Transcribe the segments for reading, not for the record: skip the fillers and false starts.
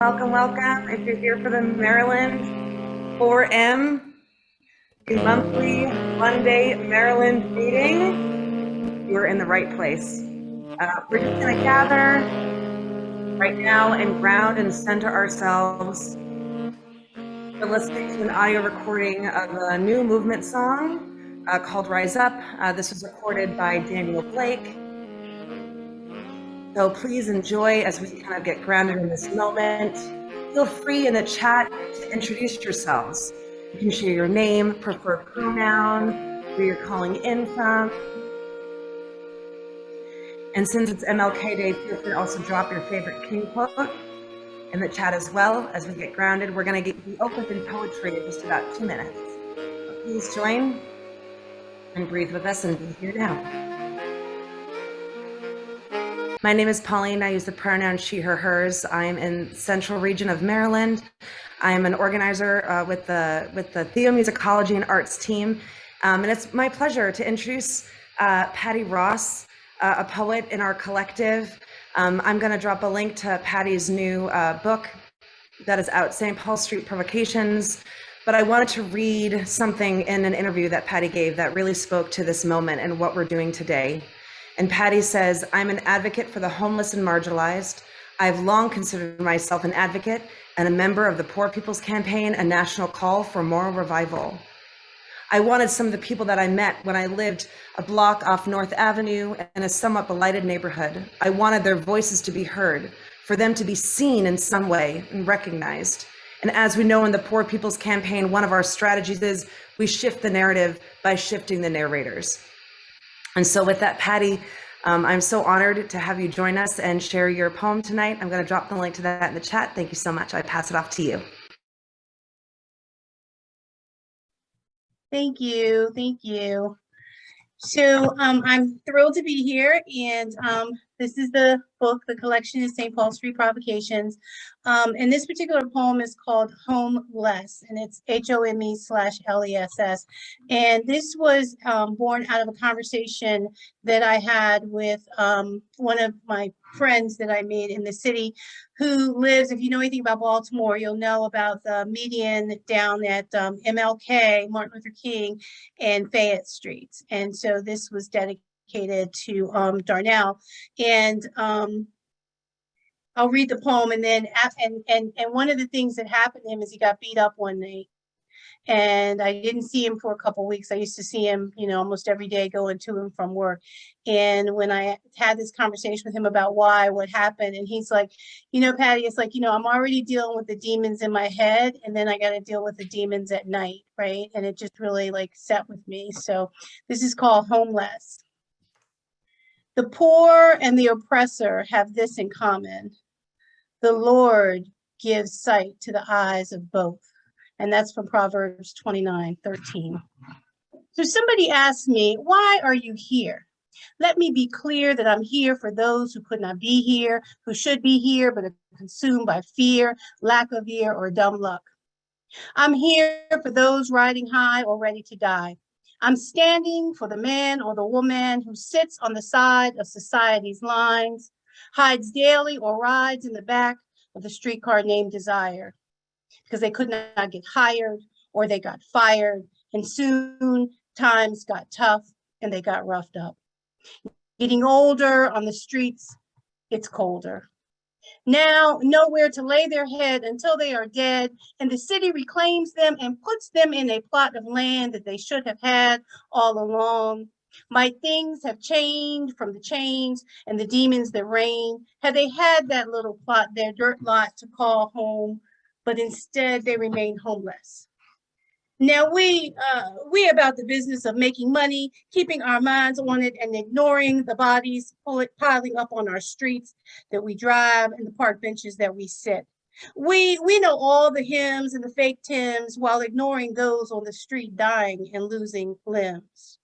Welcome, welcome. If you're here for the Maryland 4M, the monthly Monday Maryland meeting, you're in the right place. We're just going to gather right now and ground and center ourselves. We're listening to an audio recording of a new movement song called Rise Up. This was recorded by Daniel Blake. So please enjoy as we kind of get grounded in this moment. Feel free in the chat to introduce yourselves. You can share your name, preferred pronoun, where you're calling in from. And since it's MLK Day, feel free to also drop your favorite King quote in the chat as well. As we get grounded, we're going to be open in poetry in just about 2 minutes. So please join and breathe with us and be here now. My name is Pauline. I use the pronoun she, her, hers. I am in Central Region of Maryland. I am an organizer with the Theomusicology and Arts team. And it's my pleasure to introduce Patty Ross, a poet in our collective. I'm going to drop a link to Patty's new book that is out, St. Paul Street Provocations. But I wanted to read something in an interview that Patty gave that really spoke to this moment and what we're doing today. And Patty says, I'm an advocate for the homeless and marginalized. I've long considered myself an advocate and a member of the Poor People's Campaign, a national call for moral revival. I wanted some of the people that I met when I lived a block off North Avenue in a somewhat blighted neighborhood. I wanted their voices to be heard, for them to be seen in some way and recognized. And as we know in the Poor People's Campaign, one of our strategies is we shift the narrative by shifting the narrators. And so with that, Patty, I'm so honored to have you join us and share your poem tonight. I'm going to drop the link to that in the chat. Thank you so much. I pass it off to you. Thank you. Thank you. So I'm thrilled to be here, and this is the book. The collection is St. Paul Street Provocations, and this particular poem is called Homeless, and it's HOME/LESS. And this was born out of a conversation that I had with one of my friends that I made in the city, who lives, if you know anything about Baltimore, you'll know about the median down at MLK, Martin Luther King, and Fayette Streets. And so this was dedicated to Darnell. And I'll read the poem, and then and one of the things that happened to him is he got beat up one night. And I didn't see him for a couple of weeks. I used to see him, almost every day going to and from work. And when I had this conversation with him about what happened, and he's like, Patty, it's like, I'm already dealing with the demons in my head, and then I got to deal with the demons at night, right? And it just really set with me. So this is called Homeless. The poor and the oppressor have this in common. The Lord gives sight to the eyes of both. And that's from Proverbs 29:13. So somebody asked me, why are you here? Let me be clear that I'm here for those who could not be here, who should be here, but are consumed by fear, lack of ear, or dumb luck. I'm here for those riding high or ready to die. I'm standing for the man or the woman who sits on the side of society's lines, hides daily or rides in the back of the streetcar named Desire, because they could not get hired or they got fired, and soon times got tough and they got roughed up. Getting older on the streets, it's colder. Now, nowhere to lay their head until they are dead, and the city reclaims them and puts them in a plot of land that they should have had all along. Might things have changed from the chains and the demons that reign, had they had that little plot, their dirt lot to call home, but instead they remain homeless. Now we about the business of making money, keeping our minds on it, and ignoring the bodies piling up on our streets that we drive and the park benches that we sit. We know all the hymns and the fake Tims while ignoring those on the street dying and losing limbs.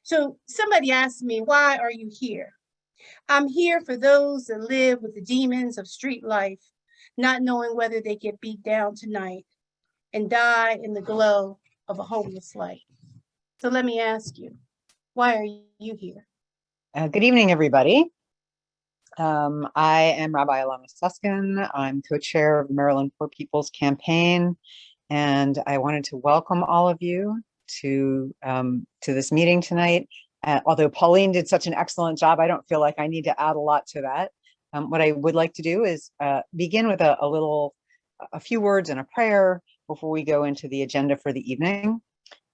So somebody asked me, why are you here? I'm here for those that live with the demons of street life, not knowing whether they get beat down tonight and die in the glow of a homeless light. So let me ask you, why are you here? Good evening, everybody. I am Rabbi Alana Suskin. I'm co-chair of the Maryland Poor People's Campaign, and I wanted to welcome all of you to this meeting tonight. Although Pauline did such an excellent job, I don't feel like I need to add a lot to that. What I would like to do is begin with a few words and a prayer before we go into the agenda for the evening.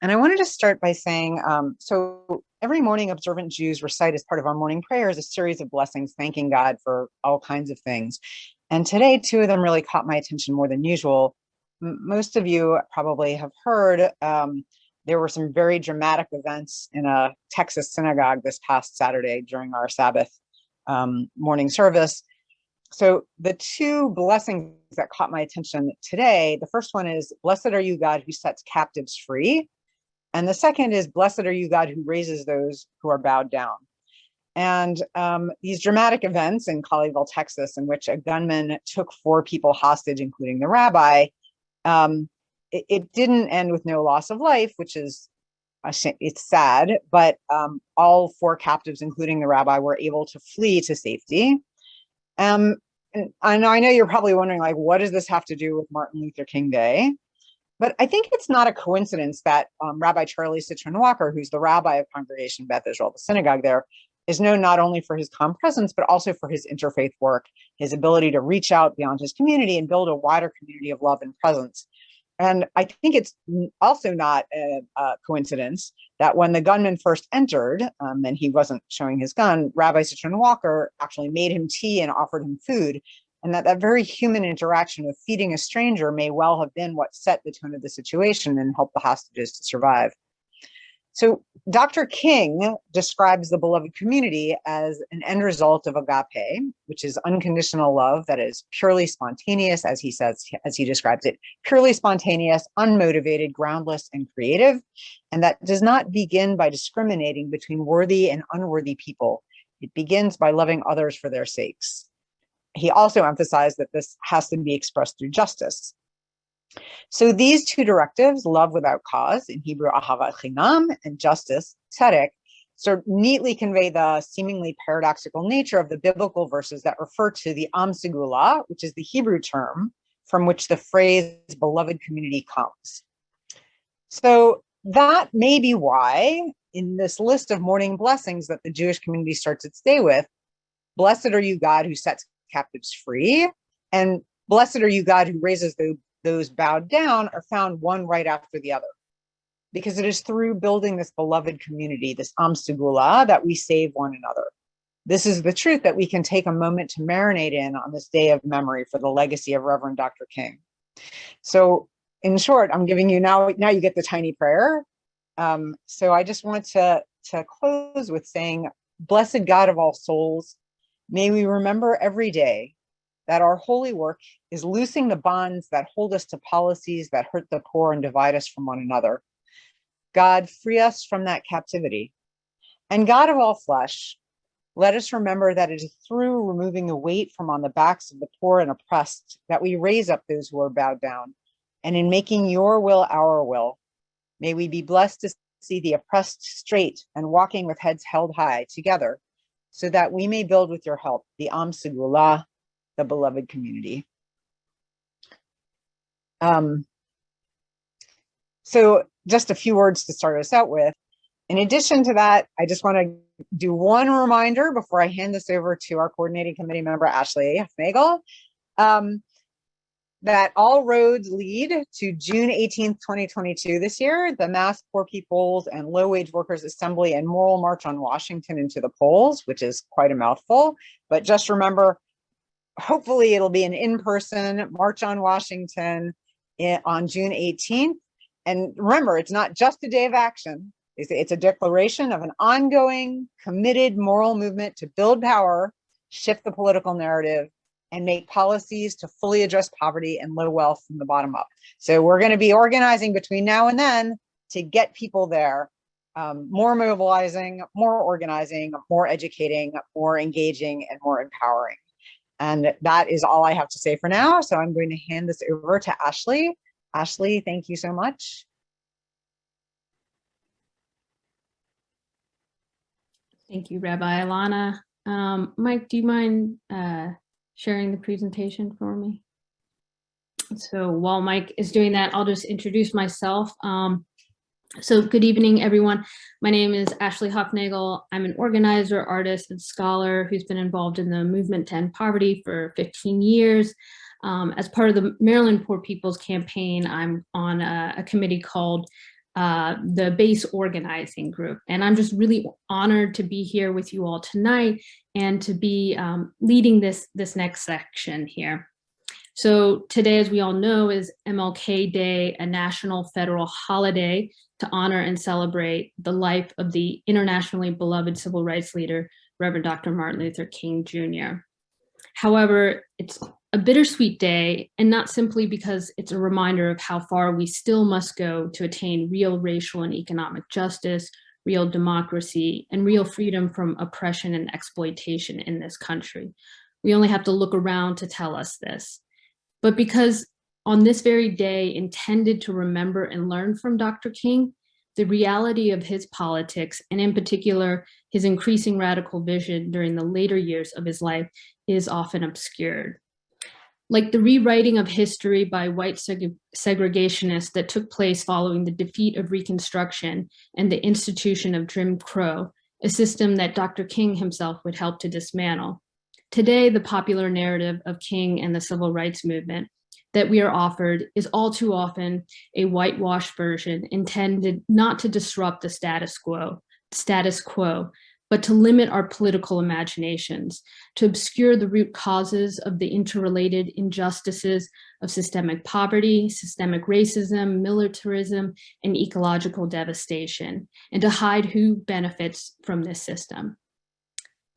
And I wanted to start by saying, so every morning observant Jews recite as part of our morning prayers a series of blessings, thanking God for all kinds of things. And today, two of them really caught my attention more than usual. Most of you probably have heard there were some very dramatic events in a Texas synagogue this past Saturday during our Sabbath morning service. So the two blessings that caught my attention today, the first one is, blessed are you, God, who sets captives free. And the second is, blessed are you, God, who raises those who are bowed down. And these dramatic events in Colleyville, Texas, in which a gunman took 4 people hostage, including the rabbi, it didn't end with no loss of life, which is, it's sad, but all 4 captives, including the rabbi, were able to flee to safety. And I know you're probably wondering, like, what does this have to do with Martin Luther King Day? But I think it's not a coincidence that Rabbi Charlie Citron Walker, who's the rabbi of Congregation Beth Israel, the synagogue there, is known not only for his calm presence, but also for his interfaith work, his ability to reach out beyond his community and build a wider community of love and presence. And I think it's also not a coincidence that when the gunman first entered, and he wasn't showing his gun, Rabbi Citron Walker actually made him tea and offered him food. And that very human interaction of feeding a stranger may well have been what set the tone of the situation and helped the hostages to survive. So Dr. King describes the beloved community as an end result of agape, which is unconditional love that is purely spontaneous, as he describes it, purely spontaneous, unmotivated, groundless, and creative, and that does not begin by discriminating between worthy and unworthy people. It begins by loving others for their sakes. He also emphasized that this has to be expressed through justice. So these two directives, love without cause, in Hebrew, ahavat chinam, and justice, tzedek, sort of neatly convey the seemingly paradoxical nature of the biblical verses that refer to the Am Segula, which is the Hebrew term from which the phrase beloved community comes. So that may be why in this list of morning blessings that the Jewish community starts its day with, blessed are you, God, who sets captives free, and blessed are you, God, who raises those bowed down, are found one right after the other. Because it is through building this beloved community, this Am Segula, that we save one another. This is the truth that we can take a moment to marinate in on this day of memory for the legacy of Reverend Dr. King. So in short, I'm giving you now you get the tiny prayer. So I just want to close with saying, blessed God of all souls, may we remember every day that our holy work is loosing the bonds that hold us to policies that hurt the poor and divide us from one another. God, free us from that captivity. And God of all flesh, let us remember that it is through removing the weight from on the backs of the poor and oppressed that we raise up those who are bowed down. And in making your will our will, may we be blessed to see the oppressed straight and walking with heads held high together, so that we may build with your help the Am Segula, the beloved community. So just a few words to start us out with. In addition to that, I just want to do one reminder before I hand this over to our coordinating committee member, Ashley Hochnagel, that all roads lead to June 18th, 2022 this year, the Mass Poor People's and Low Wage Workers Assembly and Moral March on Washington into the polls, which is quite a mouthful. But just remember, hopefully it'll be an in-person March on Washington on June 18th. And remember, it's not just a day of action. It's a declaration of an ongoing, committed moral movement to build power, shift the political narrative, and make policies to fully address poverty and low wealth from the bottom up. So we're going to be organizing between now and then to get people there, more mobilizing, more organizing, more educating, more engaging, and more empowering. And that is all I have to say for now. So I'm going to hand this over to Ashley. Ashley, thank you so much. Thank you, Rabbi Alana. Mike, do you mind sharing the presentation for me? So while Mike is doing that, I'll just introduce myself. So good evening, everyone. My name is Ashley Hochnagel. I'm an organizer, artist, and scholar who's been involved in the movement to end poverty for 15 years. As part of the Maryland Poor People's Campaign, I'm on a committee called the Base Organizing Group. And I'm just really honored to be here with you all tonight and to be leading this next section here. So today, as we all know, is MLK Day, a national federal holiday to honor and celebrate the life of the internationally beloved civil rights leader, Reverend Dr. Martin Luther King Jr. However, it's a bittersweet day, and not simply because it's a reminder of how far we still must go to attain real racial and economic justice, real democracy, and real freedom from oppression and exploitation in this country. We only have to look around to tell us this. But because on this very day intended to remember and learn from Dr. King, the reality of his politics, and in particular, his increasing radical vision during the later years of his life, is often obscured. Like the rewriting of history by white segregationists that took place following the defeat of Reconstruction and the institution of Jim Crow, a system that Dr. King himself would help to dismantle. Today, the popular narrative of King and the civil rights movement that we are offered is all too often a whitewashed version intended not to disrupt the status quo, but to limit our political imaginations, to obscure the root causes of the interrelated injustices of systemic poverty, systemic racism, militarism, and ecological devastation, and to hide who benefits from this system.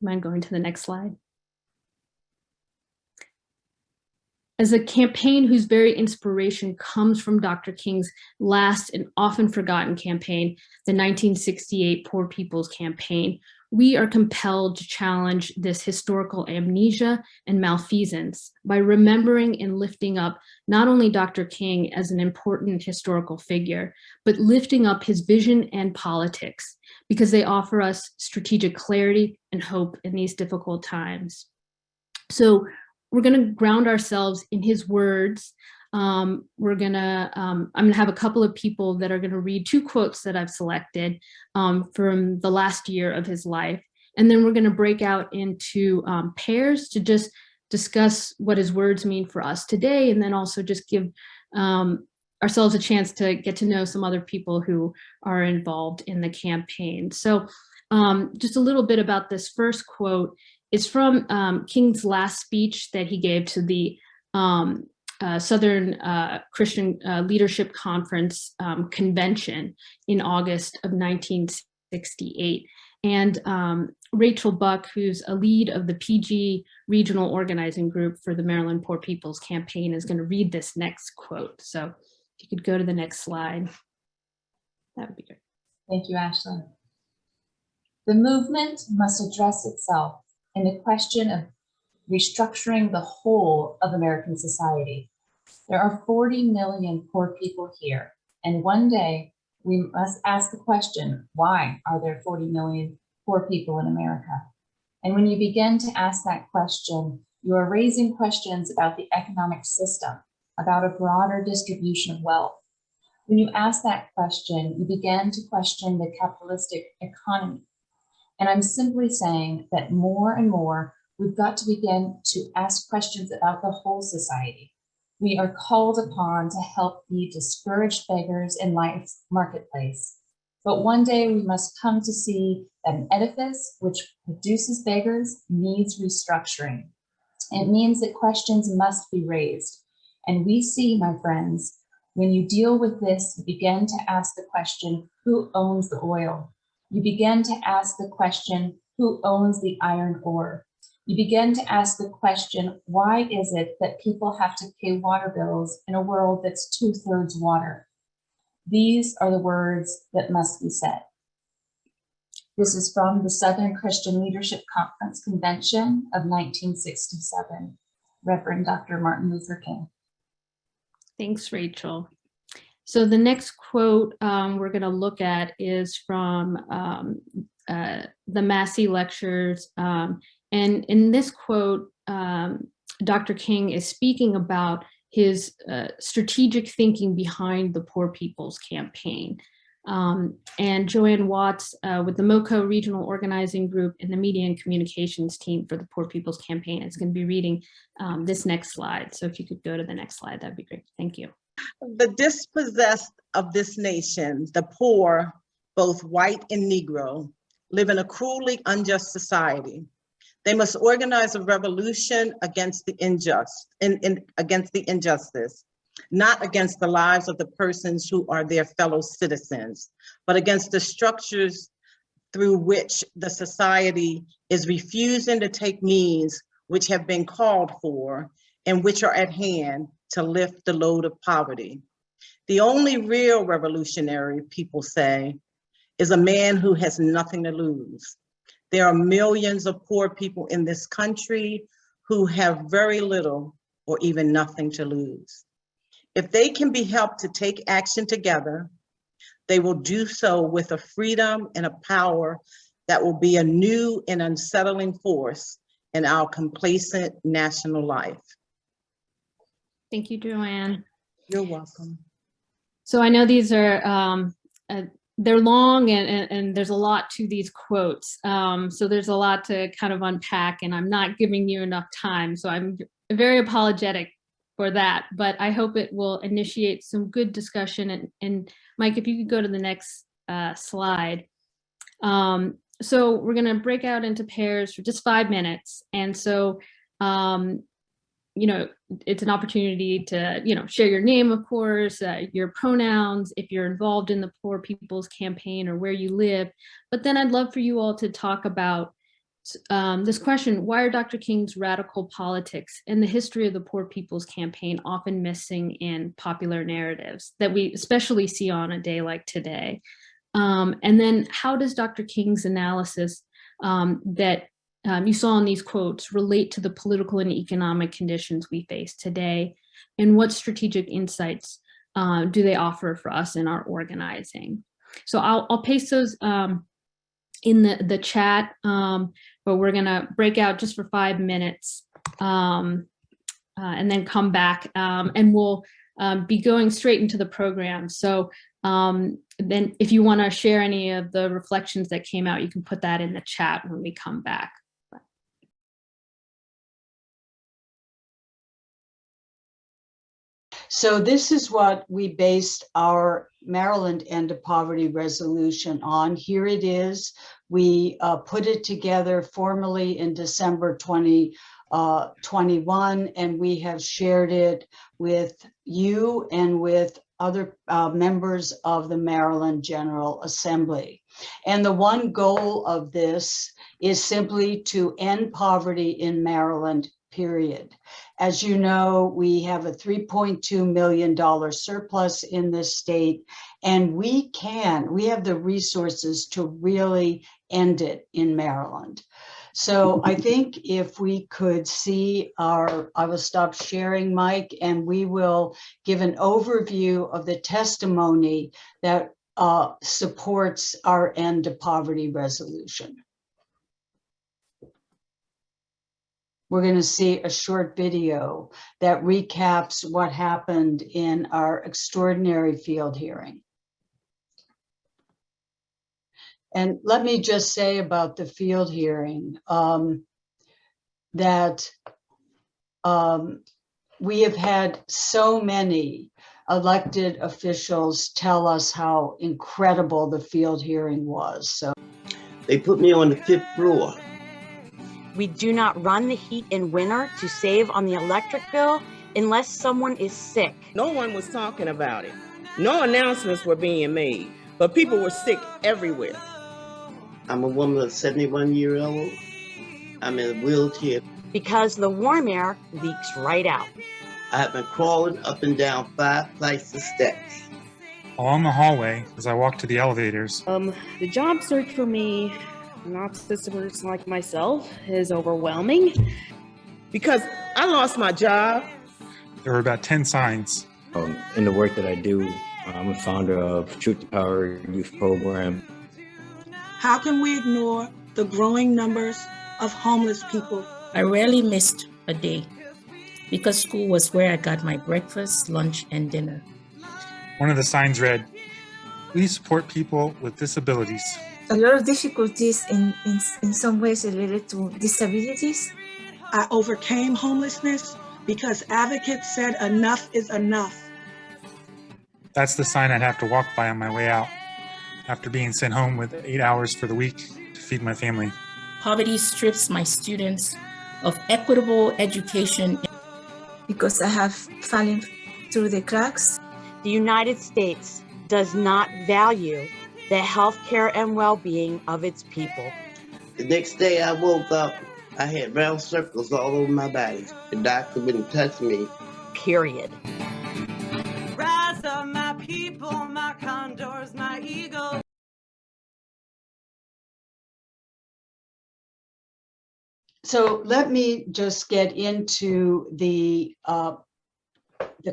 Mind going to the next slide? As a campaign whose very inspiration comes from Dr. King's last and often forgotten campaign, the 1968 Poor People's Campaign, we are compelled to challenge this historical amnesia and malfeasance by remembering and lifting up not only Dr. King as an important historical figure, but lifting up his vision and politics, because they offer us strategic clarity and hope in these difficult times. So we're going to ground ourselves in his words. I'm going to have a couple of people that are going to read two quotes that I've selected from the last year of his life. And then we're going to break out into pairs to just discuss what his words mean for us today. And then also just give ourselves a chance to get to know some other people who are involved in the campaign. So just a little bit about this first quote. It's from King's last speech that he gave to the Southern Christian Leadership Conference convention in August of 1968. And Rachel Buck, who's a lead of the PG Regional Organizing Group for the Maryland Poor People's Campaign, is going to read this next quote. So if you could go to the next slide, that would be great. Thank you, Ashley. The movement must address itself in the question of restructuring the whole of American society. There are 40 million poor people here, and one day we must ask the question, why are there 40 million poor people in America? And when you begin to ask that question, you are raising questions about the economic system, about a broader distribution of wealth. When you ask that question, you begin to question the capitalistic economy. And I'm simply saying that more and more, we've got to begin to ask questions about the whole society. We are called upon to help the discouraged beggars in life's marketplace. But one day we must come to see that an edifice which produces beggars needs restructuring. It means that questions must be raised. And we see, my friends, when you deal with this, you begin to ask the question, who owns the oil? You begin to ask the question, who owns the iron ore? You begin to ask the question, why is it that people have to pay water bills in a world that's 2/3 water? These are the words that must be said. This is from the Southern Christian Leadership Conference Convention of 1967, Reverend Dr. Martin Luther King. Thanks, Rachel. So the next quote we're going to look at is from the Massey lectures. And in this quote, Dr. King is speaking about his strategic thinking behind the Poor People's Campaign. And Joanne Watts with the MoCo Regional Organizing Group and the Media and Communications Team for the Poor People's Campaign is going to be reading this next slide. So if you could go to the next slide, that'd be great. Thank you. The dispossessed of this nation, the poor, both white and Negro, live in a cruelly unjust society. They must organize a revolution against the injustice, not against the lives of the persons who are their fellow citizens, but against the structures through which the society is refusing to take means which have been called for and which are at hand to lift the load of poverty. The only real revolutionary, people say, is a man who has nothing to lose. There are millions of poor people in this country who have very little or even nothing to lose. If they can be helped to take action together, they will do so with a freedom and a power that will be a new and unsettling force in our complacent national life. Thank you, Joanne. You're welcome. So I know these are, they're long and there's a lot to these quotes. So there's a lot to kind of unpack and I'm not giving you enough time. So I'm very apologetic for that, but I hope it will initiate some good discussion. And Mike, if you could go to the next slide. So we're gonna break out into pairs for just 5 minutes. And so, you know, it's an opportunity to, you know, share your name, of course, your pronouns, if you're involved in the Poor People's Campaign or where you live. But then I'd love for you all to talk about this question: why are Dr. King's radical politics and the history of the Poor People's Campaign often missing in popular narratives that we especially see on a day like today? And then how does Dr. King's analysis that you saw in these quotes relate to the political and economic conditions we face today? And what strategic insights do they offer for us in our organizing? So I'll paste those in the chat, but we're gonna break out just for 5 minutes and then come back and we'll be going straight into the program. So then if you wanna share any of the reflections that came out, you can put that in the chat when we come back. So this is what we based our Maryland End of Poverty resolution on. Here it is. We put it together formally in December 2021, and we have shared it with you and with other members of the Maryland General Assembly. And the one goal of this is simply to end poverty in Maryland, period. As you know, we have a $3.2 million surplus in this state, and we have the resources to really end it in Maryland. So I think if we could see I will stop sharing, Mike, and we will give an overview of the testimony that supports our End to Poverty resolution. We're going to see a short video that recaps what happened in our extraordinary field hearing. And let me just say about the field hearing that we have had so many elected officials tell us how incredible the field hearing was. So they put me on the 5th floor. We do not run the heat in winter to save on the electric bill unless someone is sick. No one was talking about it. No announcements were being made, but people were sick everywhere. I'm a woman of 71 years old. I'm in a wheelchair. Because the warm air leaks right out. I have been crawling up and down 5 flights of steps. Along the hallway, as I walk to the elevators. The job search for me, narcissists like myself, is overwhelming. Because I lost my job. There were about 10 signs. In the work that I do, I'm a founder of Truth to Power Youth Program. How can we ignore the growing numbers of homeless people? I rarely missed a day because school was where I got my breakfast, lunch, and dinner. One of the signs read, "We support people with disabilities." A lot of difficulties in some ways related to disabilities. I overcame homelessness because advocates said enough is enough. That's the sign I'd have to walk by on my way out after being sent home with 8 hours for the week to feed my family. Poverty strips my students of equitable education. Because I have fallen through the cracks. The United States does not value the health care and well-being of its people. The next day I woke up, I had brown circles all over my body. The doctor wouldn't touch me. Period. Rise up, my people, my condors, my eagles. So let me just get into the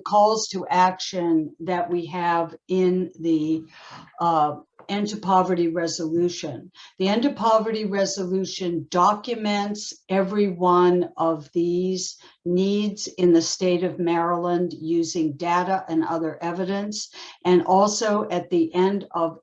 calls to action that we have in the End to Poverty Resolution. The End to Poverty Resolution documents every one of these needs in the state of Maryland using data and other evidence. And also at the end of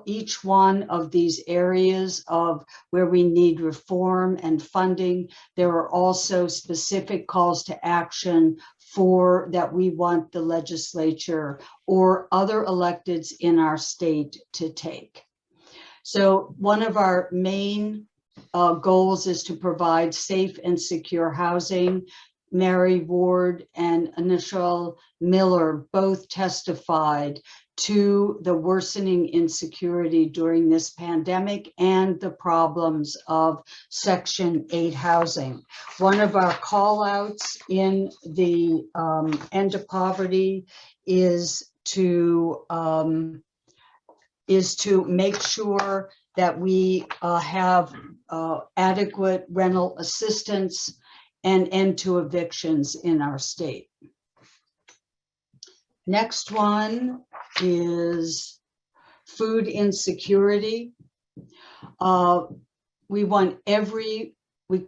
each one of these areas of where we need reform and funding, there are also specific calls to action for that we want the legislature or other electeds in our state to take. So one of our main goals is to provide safe and secure housing. Mary Ward and Initial Miller both testified to the worsening insecurity during this pandemic and the problems of Section 8 housing. One of our call outs in the End to Poverty is to make sure that we have adequate rental assistance and end to evictions in our state. Next one is food insecurity. We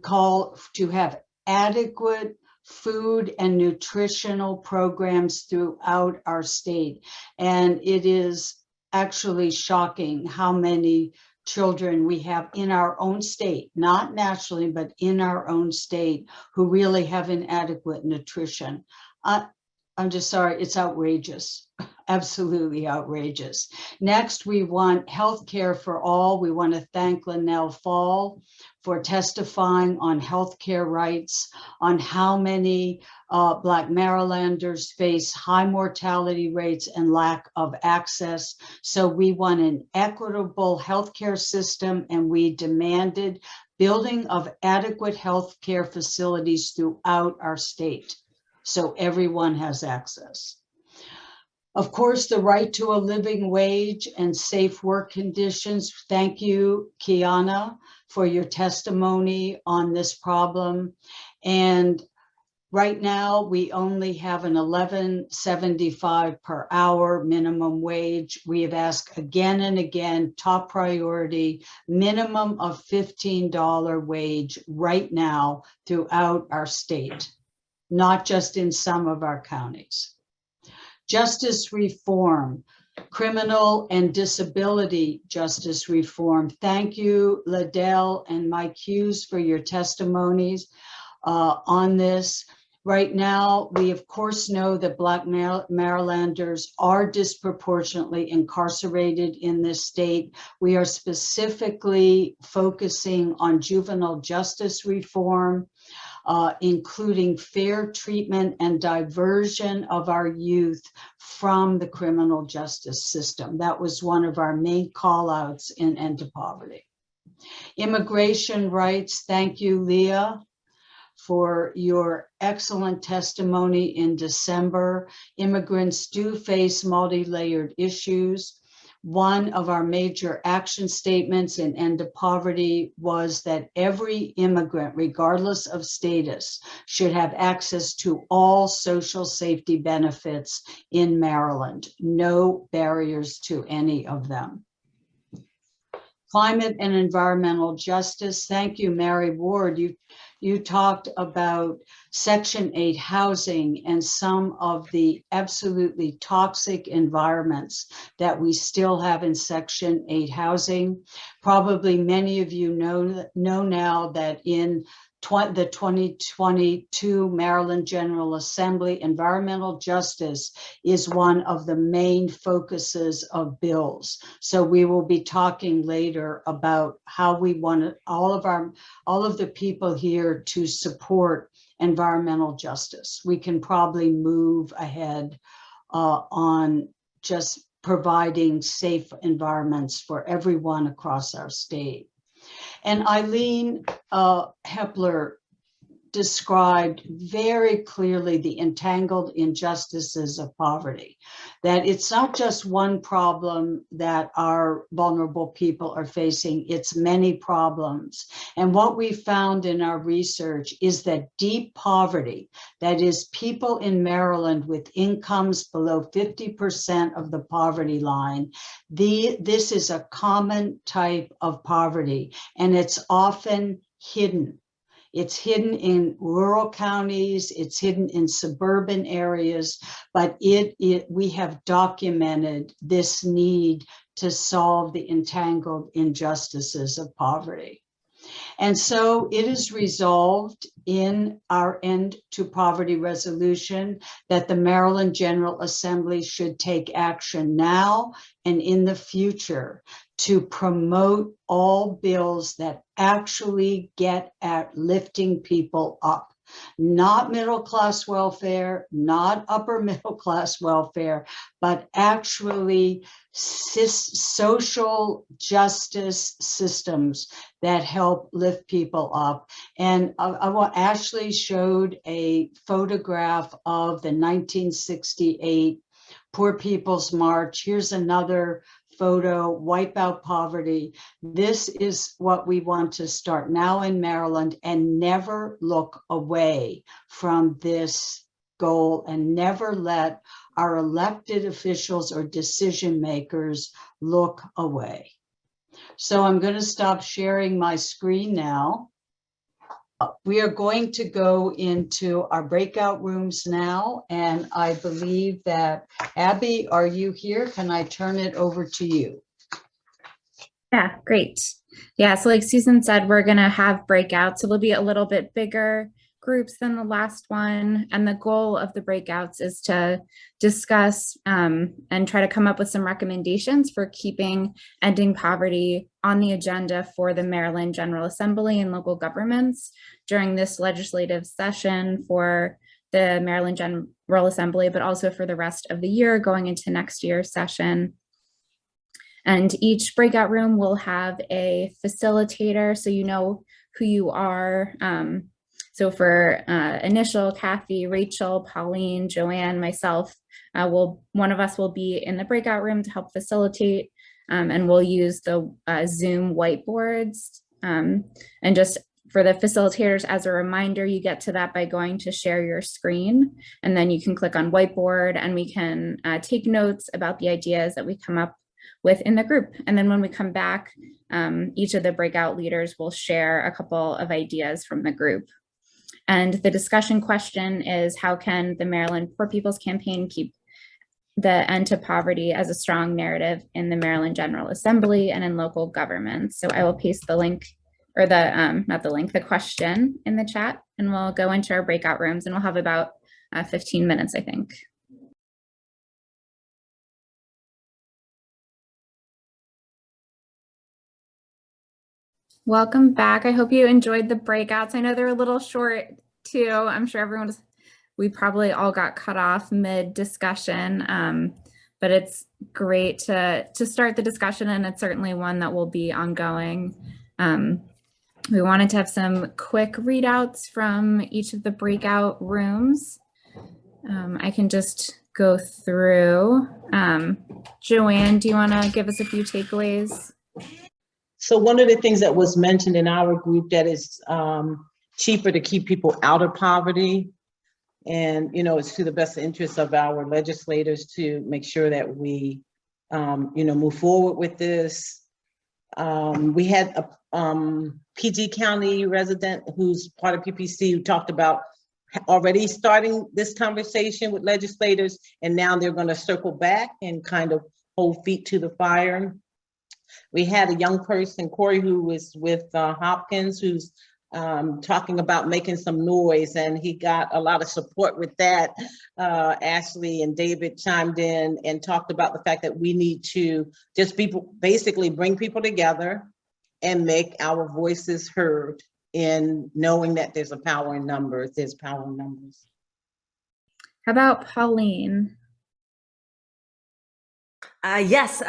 call to have adequate food and nutritional programs throughout our state. And it is actually shocking how many children we have in our own state, not nationally, but in our own state, who really have inadequate nutrition. I'm just sorry, it's outrageous, absolutely outrageous. Next, we want healthcare for all. We want to thank Linnell Fall for testifying on healthcare rights, on how many Black Marylanders face high mortality rates and lack of access. So we want an equitable healthcare system, and we demanded building of adequate healthcare facilities throughout our state, so everyone has access. Of course, the right to a living wage and safe work conditions. Thank you, Kiana, for your testimony on this problem. And right now, we only have an $11.75 per hour minimum wage. We have asked again and again, top priority, minimum of $15 wage right now throughout our state, not just in some of our counties. Justice reform, criminal and disability justice reform. Thank you, Liddell and Mike Hughes, for your testimonies on this. Right now, we of course know that Black Marylanders are disproportionately incarcerated in this state. We are specifically focusing on juvenile justice reform, including fair treatment and diversion of our youth from the criminal justice system. That was one of our main call outs in End to Poverty. Immigration rights, thank you, Leah, for your excellent testimony in December. Immigrants do face multi-layered issues. One of our major action statements in End to Poverty was that every immigrant, regardless of status, should have access to all social safety benefits in Maryland, no barriers to any of them. Climate and environmental justice. Thank you, Mary Ward. You talked about Section 8 housing and some of the absolutely toxic environments that we still have in Section 8 housing. Probably many of you know now that in the 2022 Maryland General Assembly, environmental justice is one of the main focuses of bills. So we will be talking later about how we want all of the people here to support environmental justice. We can probably move ahead on just providing safe environments for everyone across our state. And Eileen Hepler described very clearly the entangled injustices of poverty, that it's not just one problem that our vulnerable people are facing, it's many problems. And what we found in our research is that deep poverty, that is people in Maryland with incomes below 50% of the poverty line, this is a common type of poverty, and it's often hidden. It's hidden in rural counties, it's hidden in suburban areas, but we have documented this need to solve the entangled injustices of poverty. And so it is resolved in our End to Poverty resolution that the Maryland General Assembly should take action now and in the future to promote all bills that actually get at lifting people up. Not middle-class welfare, not upper middle-class welfare, but actually social justice systems that help lift people up. And Ashley showed a photograph of the 1968 Poor People's March. Here's another photo, Wipe Out Poverty. This is what we want to start now in Maryland and never look away from this goal and never let our elected officials or decision makers look away. So I'm going to stop sharing my screen now. We are going to go into our breakout rooms now, and I believe that, Abby, are you here? Can I turn it over to you? Yeah, great. Yeah, so like Susan said, we're going to have breakouts. So they'll be a little bit bigger groups than the last one. And the goal of the breakouts is to discuss and try to come up with some recommendations for keeping ending poverty on the agenda for the Maryland General Assembly and local governments during this legislative session for the Maryland General Assembly, but also for the rest of the year going into next year's session. And each breakout room will have a facilitator, so you know who you are. So for initial, Kathy, Rachel, Pauline, Joanne, myself, one of us will be in the breakout room to help facilitate, and we'll use the Zoom whiteboards. And just for the facilitators, as a reminder, you get to that by going to share your screen, and then you can click on whiteboard and we can take notes about the ideas that we come up with in the group. And then when we come back, each of the breakout leaders will share a couple of ideas from the group. And the discussion question is, how can the Maryland Poor People's Campaign keep the end to poverty as a strong narrative in the Maryland General Assembly and in local governments? So I will paste the link, or the question in the chat, and we'll go into our breakout rooms, and we'll have about 15 minutes, I think. Welcome back. I hope you enjoyed the breakouts. I know they're a little short too. I'm sure we probably all got cut off mid discussion, but it's great to start the discussion, and it's certainly one that will be ongoing. We wanted to have some quick readouts from each of the breakout rooms. I can just go through. Joanne, do you want to give us a few takeaways? So one of the things that was mentioned in our group, that is cheaper to keep people out of poverty. And, it's to the best interest of our legislators to make sure that we, move forward with this. We had a PG County resident who's part of PPC who talked about already starting this conversation with legislators, and now they're going to circle back and kind of hold feet to the fire. We had a young person, Corey, who was with Hopkins, who's talking about making some noise, and he got a lot of support with that. Ashley and David chimed in and talked about the fact that we need to just basically bring people together and make our voices heard, in knowing that there's a power in numbers. There's power in numbers. How about Pauline? Yes,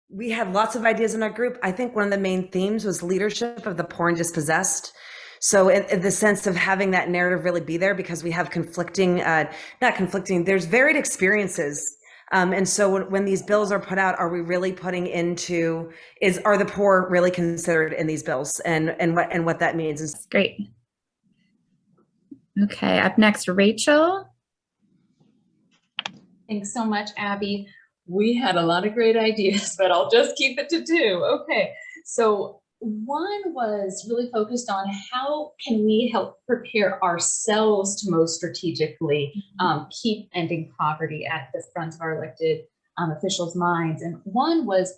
we had lots of ideas in our group. I think one of the main themes was leadership of the poor and dispossessed. So in the sense of having that narrative really be there, because we have there's varied experiences. And so when these bills are put out, are we really putting into, are the poor really considered in these bills, and what that means? Is great. Okay, up next, Rachel. Thanks so much, Abby. We had a lot of great ideas, but I'll just keep it to 2. Okay, so one was really focused on how can we help prepare ourselves to most strategically keep ending poverty at the front of our elected officials' minds. And one was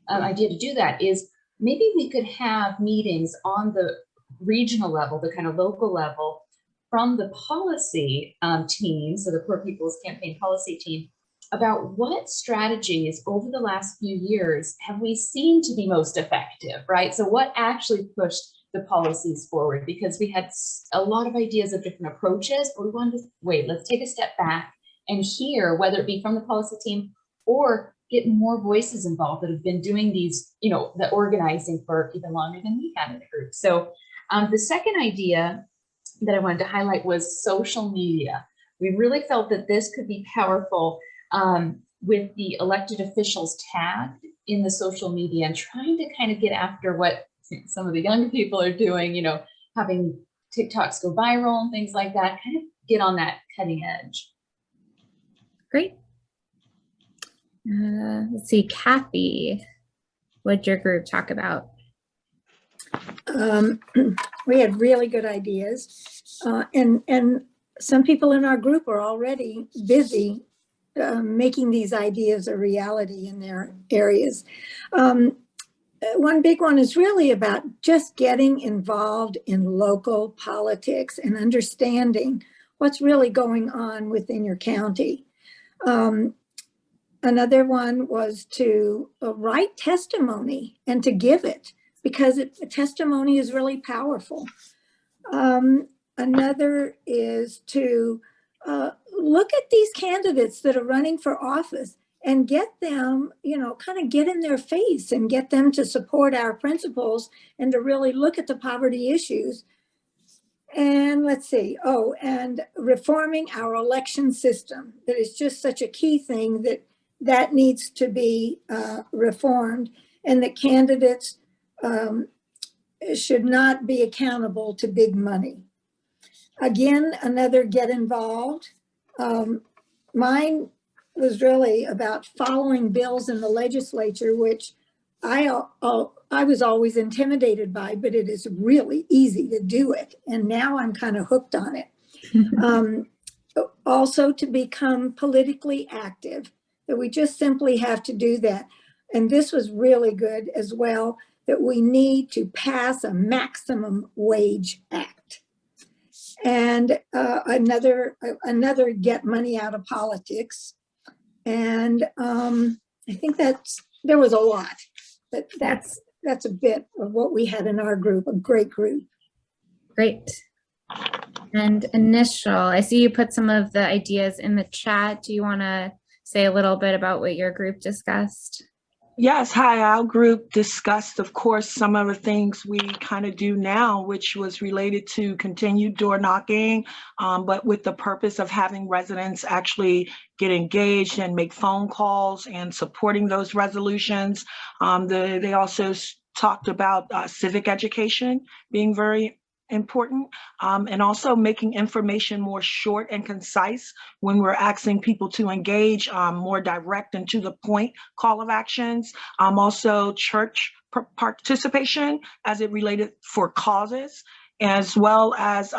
an idea to do that is maybe we could have meetings on the regional level, the kind of local level, from the policy team, so the Poor People's Campaign policy team, about what strategies over the last few years have we seen to be most effective, right? So what actually pushed the policies forward? Because we had a lot of ideas of different approaches, but we wanted to wait, let's take a step back and hear, whether it be from the policy team or get more voices involved that have been doing these, you know, the organizing for even longer than we had in the group. So the second idea that I wanted to highlight was social media. We really felt that this could be powerful with the elected officials tagged in the social media and trying to kind of get after what some of the young people are doing, you know, having TikToks go viral and things like that, kind of get on that cutting edge. Great. Let's see, Kathy, what'd your group talk about? We had really good ideas, and some people in our group are already busy making these ideas a reality in their areas. One big one is really about just getting involved in local politics and understanding what's really going on within your county. Another one was to write testimony and to give it, because testimony is really powerful. Another is to look at these candidates that are running for office and get them, you know, kind of get in their face and get them to support our principles and to really look at the poverty issues. And let's see, and reforming our election system. That is just such a key thing that needs to be reformed, and that candidates should not be accountable to big money. Again, another get involved. Mine was really about following bills in the legislature, which I was always intimidated by, but it is really easy to do it. And now I'm kind of hooked on it. Also to become politically active, that we just simply have to do that. And this was really good as well, that we need to pass a maximum wage act. And another get money out of politics. And I think there was a lot, but that's a bit of what we had in our group, a great group. Great. And Initial, I see you put some of the ideas in the chat. Do you want to say a little bit about what your group discussed? Yes, hi, our group discussed, of course, some of the things we kind of do now, which was related to continued door knocking, but with the purpose of having residents actually get engaged and make phone calls and supporting those resolutions. They also talked about civic education being very important, and also making information more short and concise when we're asking people to engage, more direct and to the point call of actions. Also church participation as it related for causes, as well as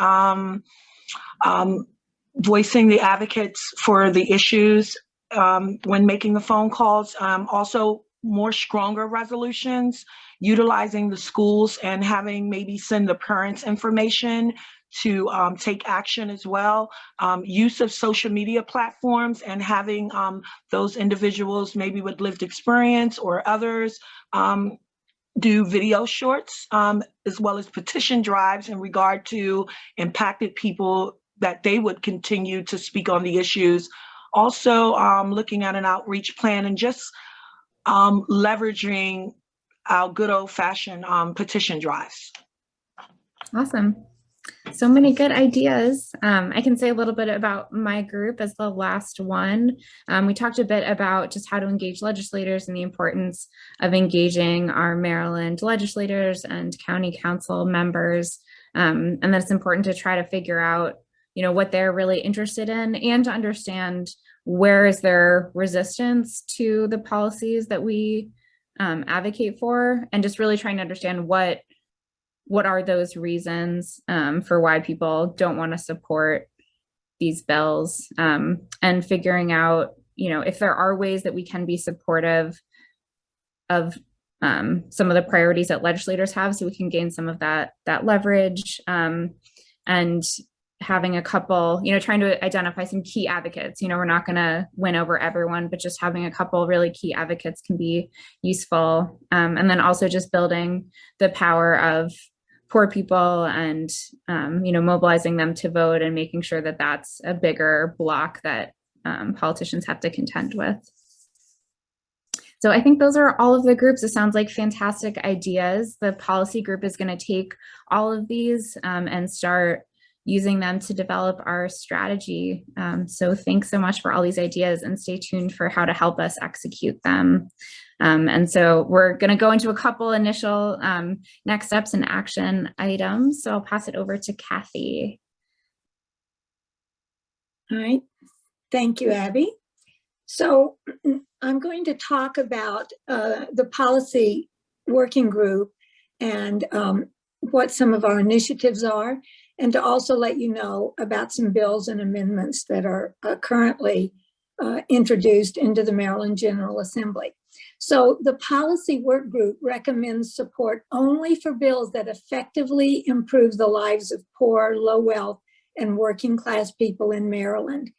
voicing the advocates for the issues when making the phone calls. Also more stronger resolutions, utilizing the schools and having maybe send the parents information to take action as well. Use of social media platforms and having those individuals maybe with lived experience or others do video shorts, as well as petition drives in regard to impacted people that they would continue to speak on the issues. Also looking at an outreach plan and just leveraging our good old-fashioned petition drives. Awesome. So many good ideas. I can say a little bit about my group as the last one. We talked a bit about just how to engage legislators and the importance of engaging our Maryland legislators and county council members. And that it's important to try to figure out, what they're really interested in and to understand where is their resistance to the policies that we advocate for, and just really trying to understand what are those reasons for why people don't want to support these bills, and figuring out, if there are ways that we can be supportive of some of the priorities that legislators have, so we can gain some of that leverage, and having a couple, trying to identify some key advocates. We're not going to win over everyone, but just having a couple really key advocates can be useful. And then also just building the power of poor people and, mobilizing them to vote and making sure that that's a bigger block that politicians have to contend with. So I think those are all of the groups. It sounds like fantastic ideas. The policy group is going to take all of these and start using them to develop our strategy. So thanks so much for all these ideas, and stay tuned for how to help us execute them. And so we're going to go into a couple initial next steps and action items. So I'll pass it over to Kathy. All right. Thank you, Abby. So I'm going to talk about the policy working group and what some of our initiatives are, and to also let you know about some bills and amendments that are currently introduced into the Maryland General Assembly. So the policy work group recommends support only for bills that effectively improve the lives of poor, low wealth, and working class people in Maryland.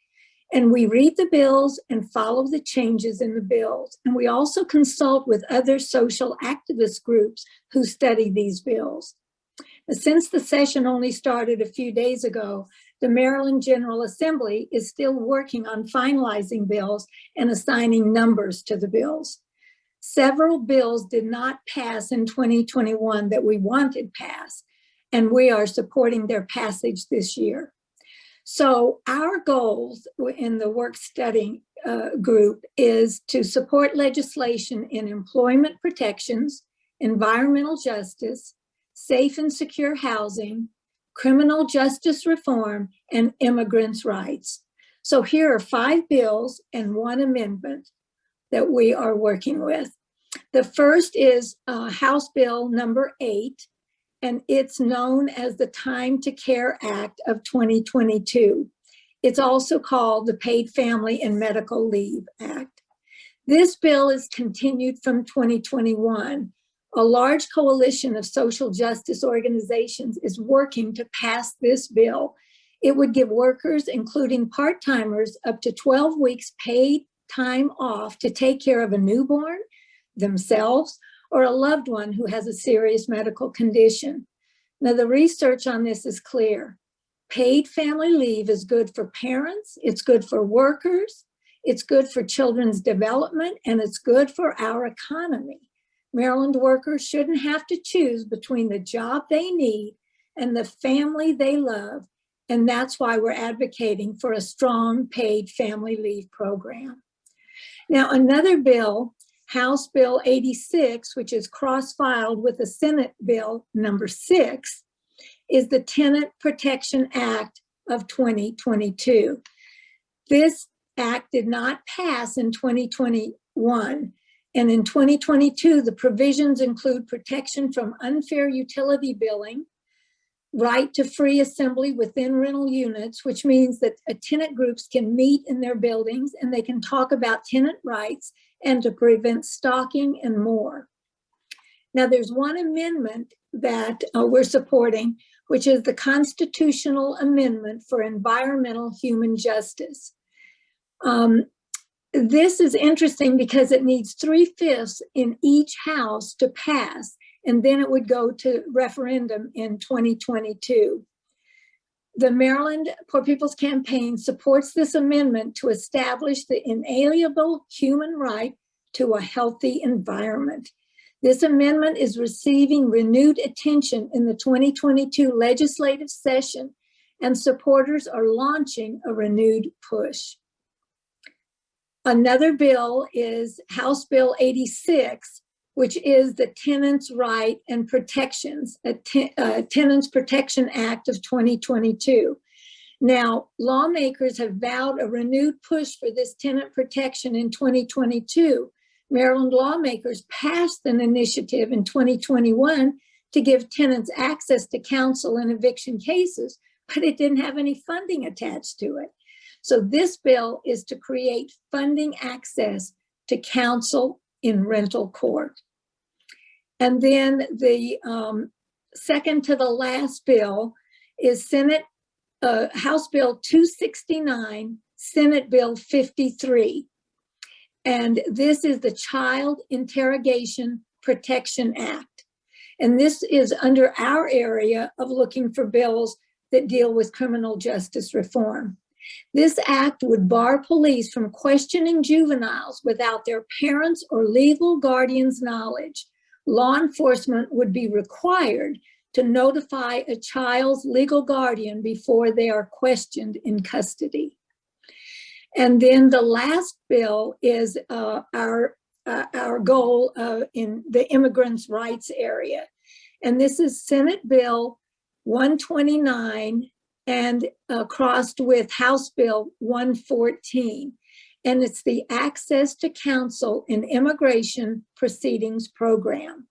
And we read the bills and follow the changes in the bills. And we also consult with other social activist groups who study these bills. Since the session only started a few days ago, the Maryland General Assembly is still working on finalizing bills and assigning numbers to the bills. Several bills did not pass in 2021 that we wanted passed, and we are supporting their passage this year. So our goals in the work study group is to support legislation in employment protections, environmental justice, safe and secure housing, criminal justice reform, and immigrants' rights. So here are 5 bills and 1 amendment that we are working with. The first is House Bill number 8, and it's known as the Time to Care Act of 2022. It's also called the Paid Family and Medical Leave Act. This bill is continued from 2021. A large coalition of social justice organizations is working to pass this bill. It would give workers, including part-timers, up to 12 weeks paid time off to take care of a newborn, themselves, or a loved one who has a serious medical condition. Now, the research on this is clear. Paid family leave is good for parents, it's good for workers, it's good for children's development, and it's good for our economy. Maryland workers shouldn't have to choose between the job they need and the family they love, and that's why we're advocating for a strong paid family leave program. Now, another bill, House Bill 86, which is cross-filed with the Senate Bill number 6, is the Tenant Protection Act of 2022. This act did not pass in 2021. And in 2022, the provisions include protection from unfair utility billing, right to free assembly within rental units, which means that tenant groups can meet in their buildings and they can talk about tenant rights and to prevent stalking and more. Now, there's one amendment that we're supporting, which is the Constitutional Amendment for Environmental Human Justice. This is interesting because it needs 3/5 in each house to pass, and then it would go to referendum in 2022. The Maryland Poor People's Campaign supports this amendment to establish the inalienable human right to a healthy environment. This amendment is receiving renewed attention in the 2022 legislative session, and supporters are launching a renewed push. Another bill is House Bill 86, which is the Tenants' Right and Protections, Tenants Protection Act of 2022. Now, lawmakers have vowed a renewed push for this tenant protection in 2022. Maryland lawmakers passed an initiative in 2021 to give tenants access to counsel in eviction cases, but it didn't have any funding attached to it. So this bill is to create funding access to counsel in rental court. And then the second to the last bill is House Bill 269, Senate Bill 53. And this is the Child Interrogation Protection Act. And this is under our area of looking for bills that deal with criminal justice reform. This act would bar police from questioning juveniles without their parents' or legal guardians' knowledge. Law enforcement would be required to notify a child's legal guardian before they are questioned in custody. And then the last bill is our goal in the Immigrants Rights area. And this is Senate Bill 129 and crossed with House Bill 114. And it's the Access to Counsel in Immigration Proceedings Program.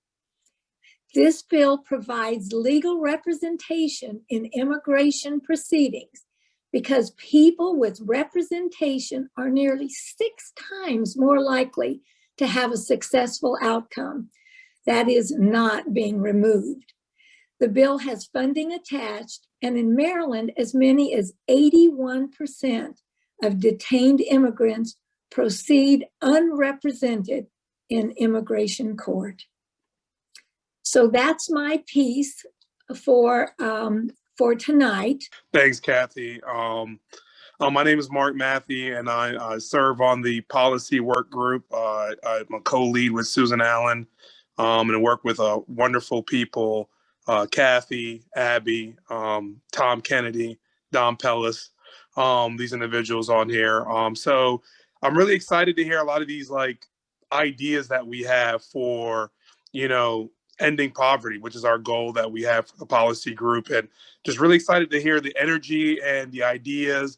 This bill provides legal representation in immigration proceedings because people with representation are nearly 6 times more likely to have a successful outcome. That is not being removed. The bill has funding attached, and in Maryland, as many as 81% of detained immigrants proceed unrepresented in immigration court. So that's my piece for tonight. Thanks, Kathy. My name is Mark Matthew, and I serve on the policy work group. I'm a co-lead with Susan Allen, and I work with wonderful people, Kathy, Abby, Tom Kennedy, Don Pellis, these individuals on here. So I'm really excited to hear a lot of these ideas that we have for, ending poverty, which is our goal that we have for the policy group, and just really excited to hear the energy and the ideas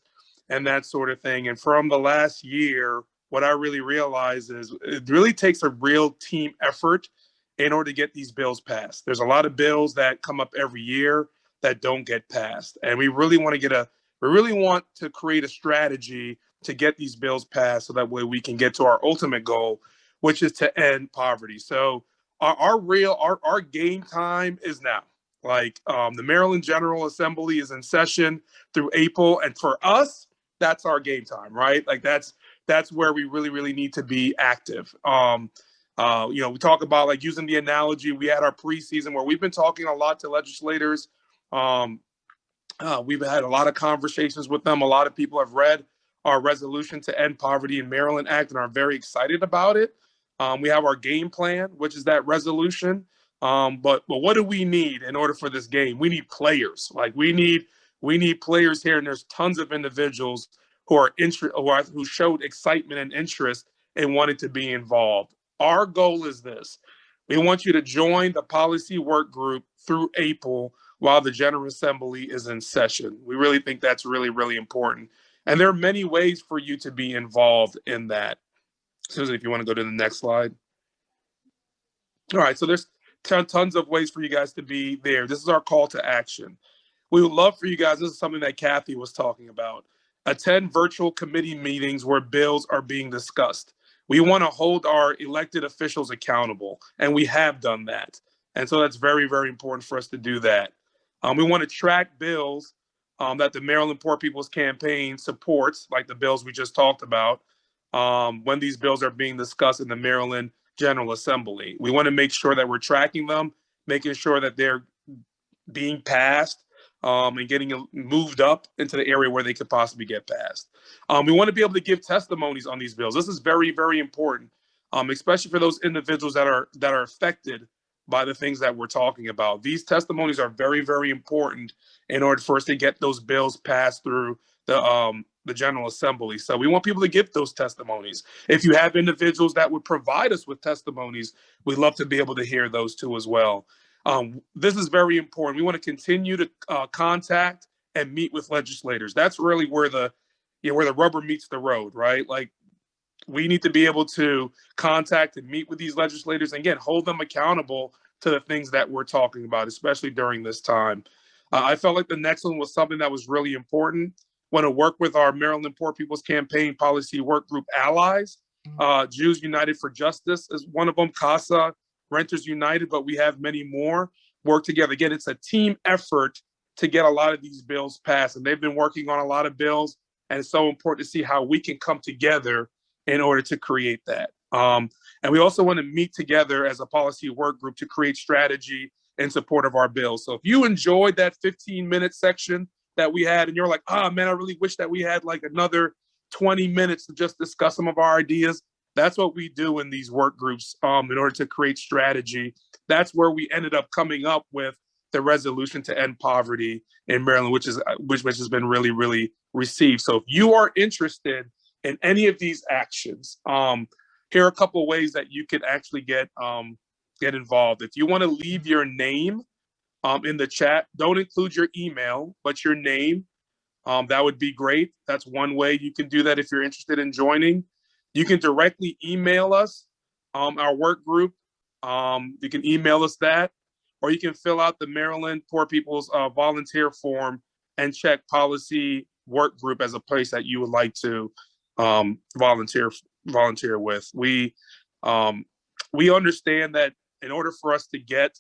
and that sort of thing. And from the last year, what I really realized is it really takes a real team effort in order to get these bills passed. There's a lot of bills that come up every year that don't get passed. And we really want to create a strategy to get these bills passed so that way we can get to our ultimate goal, which is to end poverty. So our game time is now. The Maryland General Assembly is in session through April. And for us, that's our game time, right? That's where we really, really need to be active. We talk about using the analogy. We had our preseason where we've been talking a lot to legislators. We've had a lot of conversations with them. A lot of people have read our resolution to end poverty in Maryland Act and are very excited about it. We have our game plan, which is that resolution. But what do we need in order for this game? We need players. We need players here, and there's tons of individuals who showed excitement and interest and wanted to be involved. Our goal is this. We want you to join the policy work group through April. while the General Assembly is in session. We really think that's really, really important. And there are many ways for you to be involved in that. Susan, if you want to go to the next slide. All right, so there's tons of ways for you guys to be there. This is our call to action. We would love for you guys, this is something that Kathy was talking about, attend virtual committee meetings where bills are being discussed. We want to hold our elected officials accountable, and we have done that. And so that's very, very important for us to do that. We want to track bills that the Maryland Poor People's Campaign supports, like the bills we just talked about, when these bills are being discussed in the Maryland General Assembly. We want to make sure that we're tracking them, making sure that they're being passed and getting moved up into the area where they could possibly get passed. We want to be able to give testimonies on these bills. This is very, very important, especially for those individuals that are affected by the things that we're talking about. These testimonies are very, very important in order for us to get those bills passed through the General Assembly. So we want people to give those testimonies. If you have individuals that would provide us with testimonies, we'd love to be able to hear those too as well. This is very important. We want to continue to contact and meet with legislators. That's really where the rubber meets the road, right? Like, we need to be able to contact and meet with these legislators and, again, hold them accountable to the things that we're talking about, especially during this time. I felt like the next one was something that was really important. Want to work with our Maryland Poor People's Campaign Policy Work Group allies. Jews United for Justice is one of them, CASA, Renters United, but we have many more. Work together. Again, it's a team effort to get a lot of these bills passed, and they've been working on a lot of bills, and it's so important to see how we can come together in order to create that. And we also want to meet together as a policy work group to create strategy in support of our bills. So if you enjoyed that 15-minute section that we had and you're like, man, I really wish that we had like another 20 minutes to just discuss some of our ideas, that's what we do in these work groups in order to create strategy. That's where we ended up coming up with the resolution to end poverty in Maryland, which has been really, really received. So if you are interested in any of these actions, here are a couple of ways that you could actually get involved. If you want to leave your name in the chat, don't include your email, but your name, that would be great. That's one way you can do that if you're interested in joining. You can directly email us, our work group. You can email us that, or you can fill out the Maryland Poor People's volunteer form and check policy work group as a place that you would like to volunteer with. We understand that in order for us to get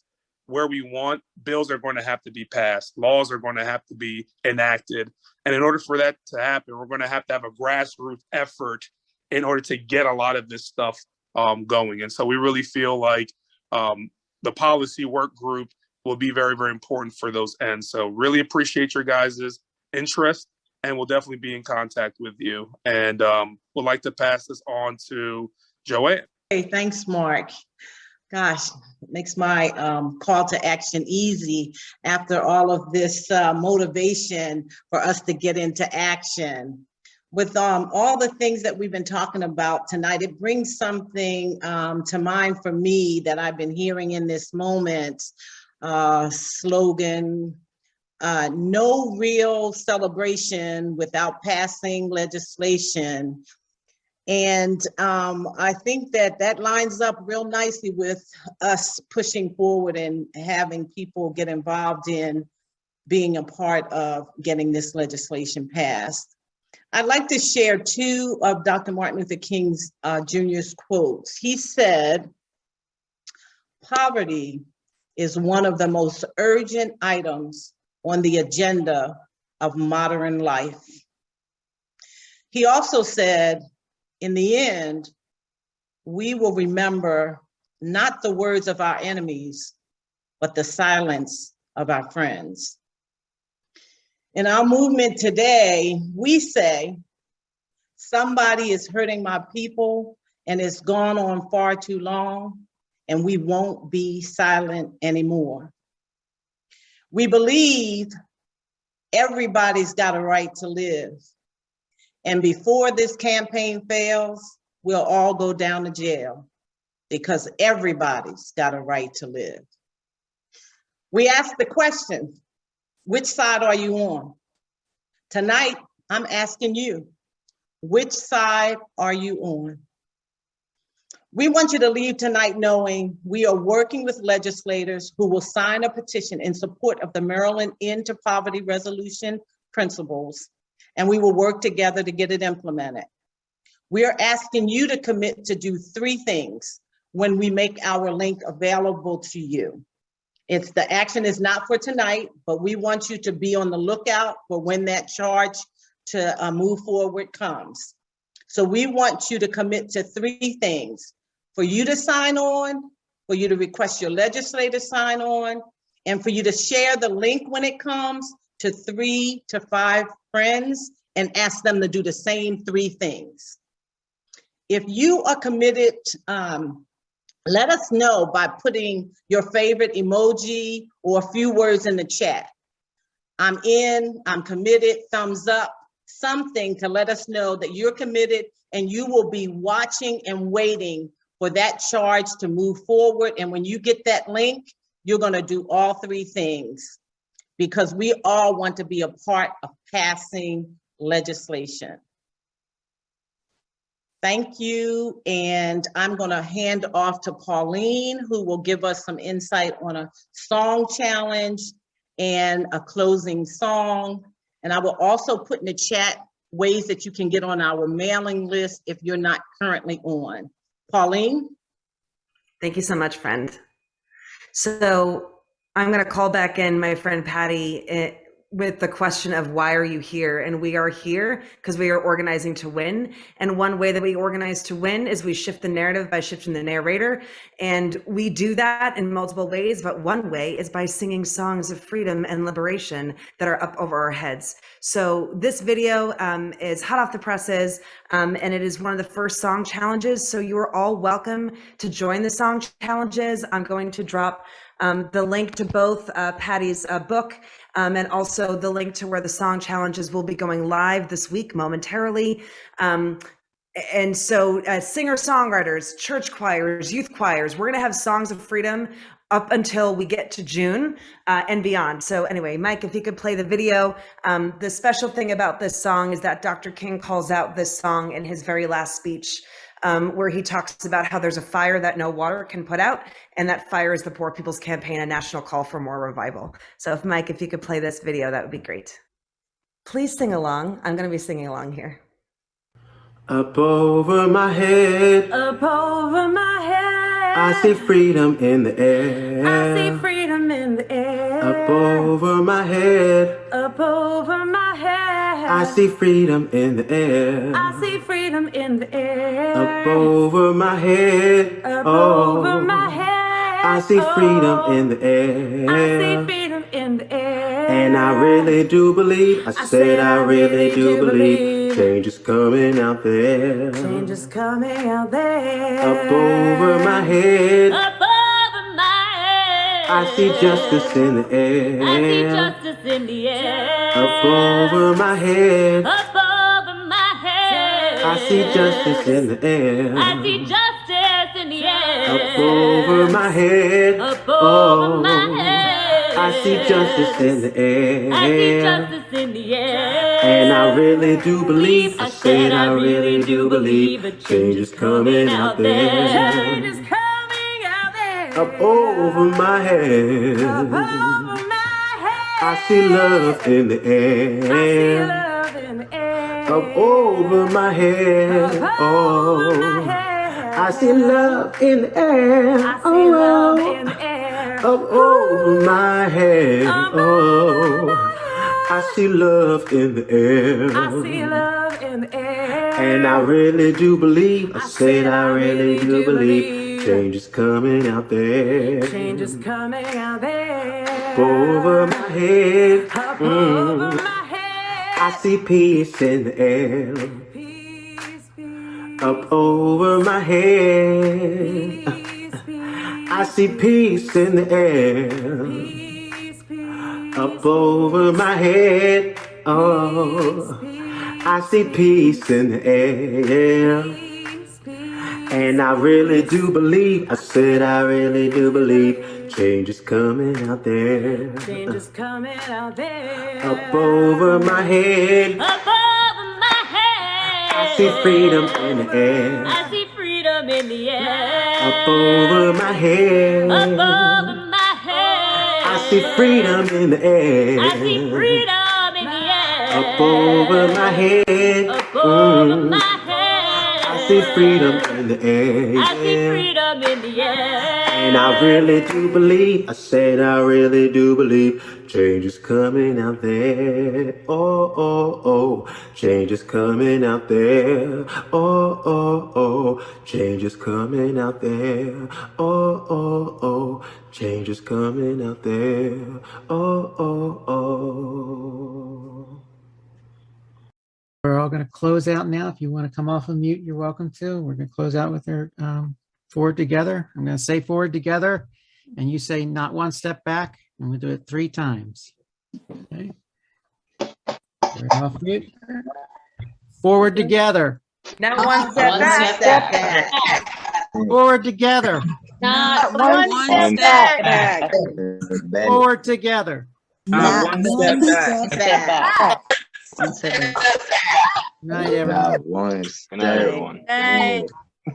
where we want, bills are going to have to be passed, laws are going to have to be enacted, and in order for that to happen, we're going to have a grassroots effort in order to get a lot of this stuff going. And so we really feel like the policy work group will be very, very important for those ends. So really appreciate your guys' interest, and we'll definitely be in contact with you. And would like to pass this on to Joanne. Hey, thanks, Mark. Gosh, it makes my call to action easy after all of this motivation for us to get into action. With all the things that we've been talking about tonight, it brings something to mind for me that I've been hearing in this moment, slogan, no real celebration without passing legislation. And I think that lines up real nicely with us pushing forward and having people get involved in being a part of getting this legislation passed. I'd like to share two of Dr. Martin Luther King Jr.'s quotes. He said, "Poverty is one of the most urgent items on the agenda of modern life." He also said, "In the end, we will remember not the words of our enemies, but the silence of our friends." In our movement today, we say, somebody is hurting my people and it's gone on far too long, and we won't be silent anymore. We believe everybody's got a right to live. And before this campaign fails, we'll all go down to jail because everybody's got a right to live. We ask the question, Which side are you on? Tonight, I'm asking you, which side are you on? We want you to leave tonight knowing we are working with legislators who will sign a petition in support of the Maryland End to Poverty Resolution principles, and we will work together to get it implemented. We are asking you to commit to do 3 things when we make our link available to you. The action is not for tonight, but we want you to be on the lookout for when that charge to move forward comes. So we want you to commit to 3 things: for you to sign on, for you to request your legislator sign on, and for you to share the link when it comes to 3 to 5 friends and ask them to do the same 3 things. If you are committed, let us know by putting your favorite emoji or a few words in the chat. I'm in, I'm committed, thumbs up, something to let us know that you're committed and you will be watching and waiting for that charge to move forward. And when you get that link, you're gonna do all 3 things, because we all want to be a part of passing legislation. Thank you, and I'm gonna hand off to Pauline, who will give us some insight on a song challenge and a closing song. And I will also put in the chat ways that you can get on our mailing list if you're not currently on. Pauline? Thank you so much, friend. So I'm gonna call back in my friend Patty with the question of why are you here? And we are here because we are organizing to win. And one way that we organize to win is we shift the narrative by shifting the narrator. And we do that in multiple ways, but one way is by singing songs of freedom and liberation that are up over our heads. So this video is hot off the presses, and it is one of the first song challenges. So you are all welcome to join the song challenges. I'm going to drop the link to both Patty's book and also the link to where the song challenges will be going live this week momentarily. And so singer-songwriters, church choirs, youth choirs, we're gonna have songs of freedom up until we get to June and beyond. So anyway, Mike, if you could play the video. The special thing about this song is that Dr. King calls out this song in his very last speech, where he talks about how there's a fire that no water can put out, and that fire is the Poor People's Campaign, a national call for more revival. So if Mike, if you could play this video, that would be great. Please sing along. I'm gonna be singing along here. Up over my head, Up over my head, I see freedom in the air. I see freedom in the air. Up over my head, Up over my head, I see freedom in the air. I see freedom in the air. Up over my head, Up over my head, I see freedom in the air. I see freedom in the air. And I really do believe, I said I really do believe, change is coming out there. Change is coming out there. Up over my head, Up over my head, I see justice in the air. I see justice in the air. Up over my head, Up over my head, I see justice in the air. I see justice in the air. Up over my head, Up over my head, I see justice in the air. I see justice in the air. And I really do believe, I said I really do believe, a change is coming out there. Change is coming out there. Up over my head, Up over my head, I see love in the I see air. love in the air. Up over my head, Up over my head, I see love in the air. I see love in the air. Up over my head, I see love in the air. I see love in the air. And I really do believe, I said I really do believe, change is coming out there. Change is coming out there. Up over my head, Up over my head, I see peace in the air. peace, peace, Up over my head, peace, peace, I see peace in the air. peace, peace, Up over my head, I see peace in the air. peace, peace. And I really do believe, I said I really do believe, Change is coming out there. Change is coming out there. Up over my head, Up over my head. I see freedom in the air. I see freedom in the air. Up over my head, Up over my head. I see freedom in the air. I see freedom in the air. Up over my head, Up over my head. I see freedom in the air. I see freedom in the air. And I really do believe, I said I really do believe, change is coming out there. Oh, oh, oh, change is coming out there. Oh, oh, oh, change is coming out there. Oh, oh, oh, change is coming out there. Oh, oh, oh. We're all going to close out now. If you want to come off of mute, you're welcome to. We're going to close out with our forward together. I'm going to say forward together, and you say not one step back. I'm going to do it 3 times. Okay. We're off mute. Forward together. Not one step back. Forward together. Not one step back. Forward together. Not one step back. Good night, everyone. Good night, everyone. Good night.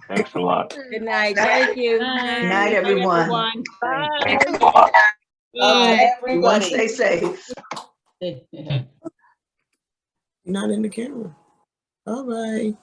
Thanks a lot. Good night. Thank you. Good night, everyone. Bye. Thanks a lot. Everyone stay safe. Not in the camera. All right.